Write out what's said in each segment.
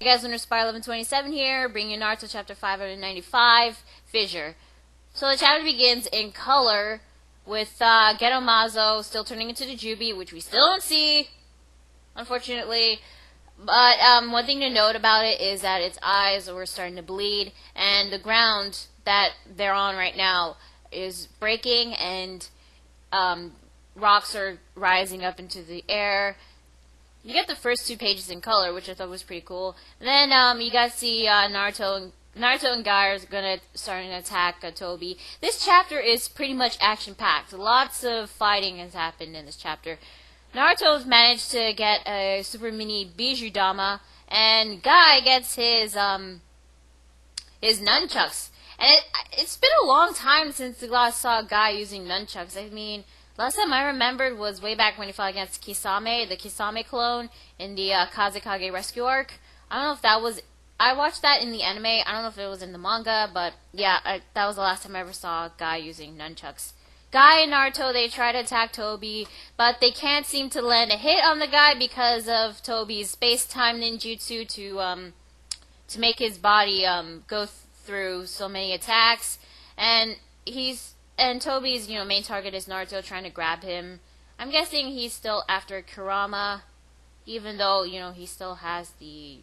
Hey guys, Winter Spy 1127 here, bringing you Naruto chapter 595, Fissure. So the chapter begins in color with Gedo Mazo still turning into the Jyuubi, which we still don't see, unfortunately. But one thing to note about it is that its eyes were starting to bleed, and the ground that they're on right now is breaking, and rocks are rising up into the air. You get the first 2 pages in color, which I thought was pretty cool. And then you guys see Naruto and Guy are gonna start an attack Tobi. This chapter is pretty much action-packed. Lots of fighting has happened in this chapter. Naruto's managed to get a super mini Bijou Dama, and Guy gets his nunchucks. And it's been a long time since the last saw Guy using nunchucks. I mean, last time I remembered was way back when he fought against Kisame, the Kisame clone, in the Kazekage rescue arc. I don't know if that was... I watched that in the anime. I don't know if it was in the manga, but yeah, that was the last time I ever saw a guy using nunchucks. Guy and Naruto, they try to attack Tobi, but they can't seem to land a hit on the guy because of Tobi's space-time ninjutsu to make his body go through so many attacks. And Tobi's, main target is Naruto trying to grab him. I'm guessing he's still after Kurama, even though, he still has the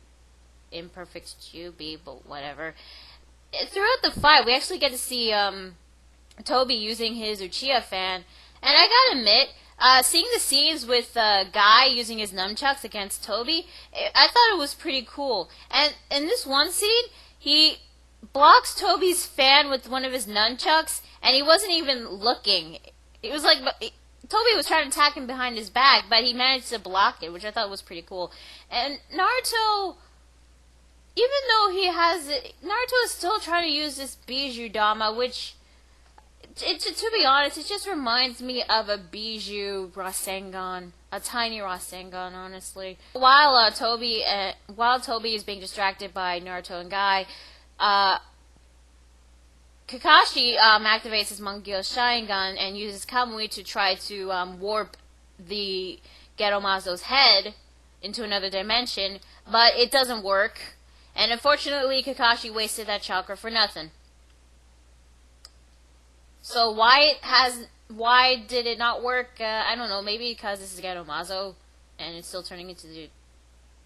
imperfect Jyuubi, but whatever. Throughout the fight, we actually get to see Tobi using his Uchiha fan, and I gotta admit, seeing the scenes with Guy using his nunchucks against Tobi, I thought it was pretty cool. And in this one scene, he blocks Tobi's fan with one of his nunchucks, and he wasn't even looking. It was like Tobi was trying to attack him behind his back, but he managed to block it, which I thought was pretty cool. And Naruto, even though he has it, Naruto is still trying to use this Bijou Dama, which, to be honest, it just reminds me of a Bijou Rasengan, a tiny Rasengan, honestly. While Tobi is being distracted by Naruto and Guy, Kakashi activates his Mangyo Sharingan and uses Kamui to try to warp the Gedo Mazo's head into another dimension, but it doesn't work. And unfortunately, Kakashi wasted that chakra for nothing. So why did it not work? I don't know. Maybe because this is Gedo Mazo and it's still turning into the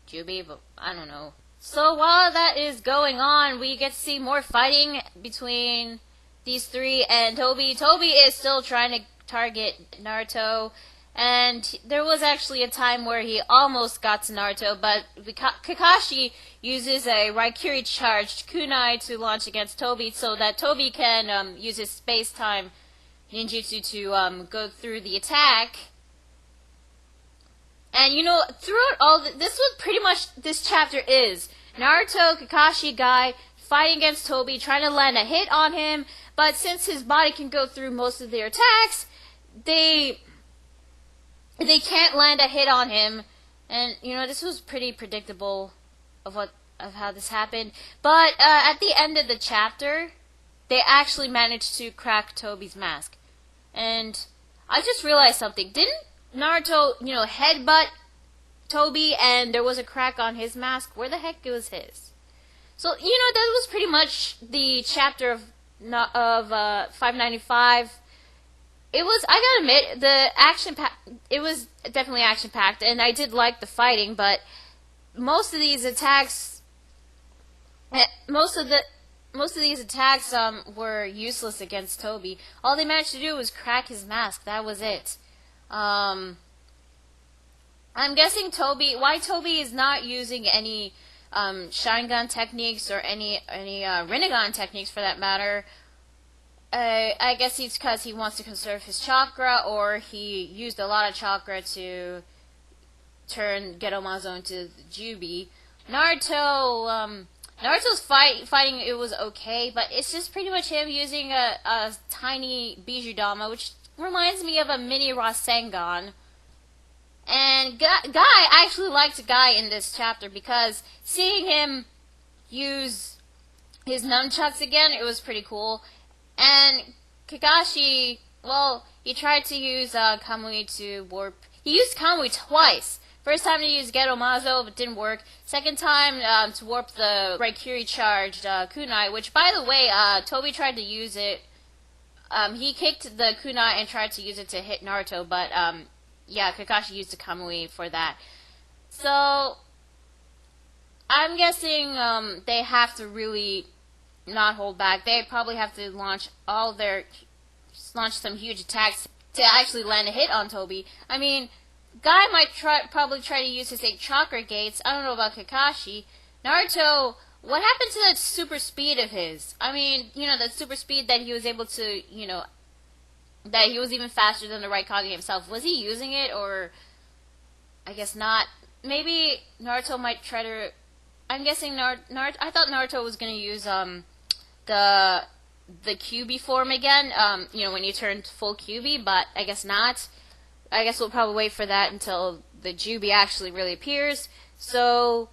Jyuubi, but I don't know. So while that is going on, we get to see more fighting between these three and Tobi. Tobi is still trying to target Naruto, and there was actually a time where he almost got to Naruto, but Kakashi uses a Raikiri charged kunai to launch against Tobi so that Tobi can use his space-time ninjutsu to go through the attack. And throughout all this is what pretty much this chapter is. Naruto, Kakashi, Guy fighting against Tobi, trying to land a hit on him, but since his body can go through most of their attacks, they can't land a hit on him. And this was pretty predictable of how this happened. But at the end of the chapter, they actually managed to crack Tobi's mask. And I just realized something. Didn't Naruto, headbutt Tobi and there was a crack on his mask? Where the heck was his? So, that was pretty much the chapter of 595. It was, I gotta admit, it was definitely action-packed, and I did like the fighting, but most of these attacks were useless against Tobi. All they managed to do was crack his mask. That was it. I'm guessing why Tobi is not using any Sharingan techniques or any Rinnegan techniques for that matter. I guess it's because he wants to conserve his chakra, or he used a lot of chakra to turn Gedo Mazo into the Jyuubi. Naruto's fighting, it was okay, but it's just pretty much him using a tiny Bijou Dama, which reminds me of a mini Rasengan. And Guy, I actually liked Guy in this chapter because seeing him use his nunchucks again, it was pretty cool. And Kakashi, well, he tried to use Kamui to warp. He used Kamui twice First time to use Gedo Mazo, but didn't work. Second time to warp the Raikiri charged kunai, which by the way, Tobi tried to use it. He kicked the kunai and tried to use it to hit Naruto, but yeah, Kakashi used the Kamui for that. So I'm guessing they have to really not hold back. They probably have to launch some huge attacks to actually land a hit on Tobi. I mean, Guy might probably try to use his 8 chakra gates. I don't know about Kakashi. Naruto, what happened to that super speed of his? I mean, that super speed that he was able to, that he was even faster than the Raikage himself. Was he using it, or I guess not? Maybe Naruto might try to. I'm guessing I thought Naruto was gonna use the Kyuubi form again. When he turned full Kyuubi, but I guess not. I guess we'll probably wait for that until the Jyuubi actually really appears. So,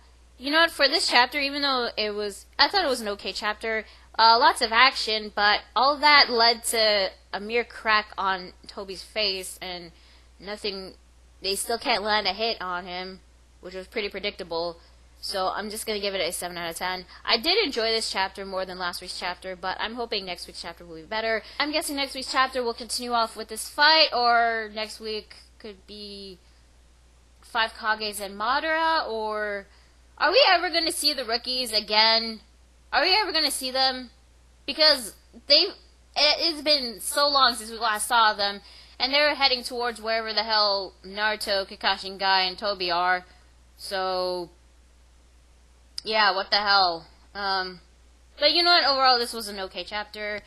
for this chapter, even though I thought it was an okay chapter, lots of action, but all of that led to a mere crack on Tobi's face, and nothing. They still can't land a hit on him, which was pretty predictable. So I'm just going to give it a 7 out of 10. I did enjoy this chapter more than last week's chapter, but I'm hoping next week's chapter will be better. I'm guessing next week's chapter will continue off with this fight, or next week could be 5 Kages and Madara, or are we ever going to see the rookies again? Are we ever going to see them? Because it's been so long since we last saw them, and they're heading towards wherever the hell Naruto, Kakashi, and Guy, and Tobi are. So yeah, what the hell. But you know what? Overall, this was an okay chapter.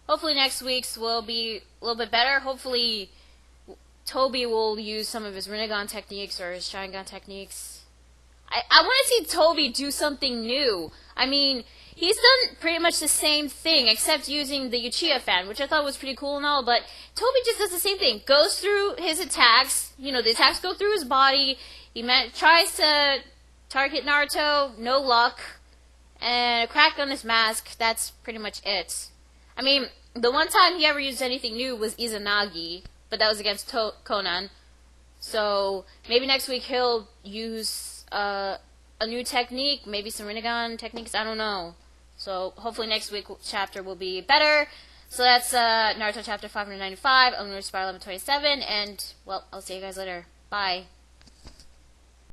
Hopefully next week's will be a little bit better. Hopefully Tobi will use some of his Rinnegan techniques or his Sharingan techniques. I want to see Tobi do something new. I mean, he's done pretty much the same thing, except using the Uchiha fan, which I thought was pretty cool and all, but Tobi just does the same thing. Goes through his attacks. The attacks go through his body. He tries to target Naruto, no luck, and a crack on his mask. That's pretty much it. I mean, the one time he ever used anything new was Izanagi, but that was against Conan. So maybe next week he'll use a new technique, maybe some Rinnegan techniques, I don't know. So hopefully next week's chapter will be better. So that's Naruto chapter 595, Eleanor Spiral 1127, and, well, I'll see you guys later. Bye.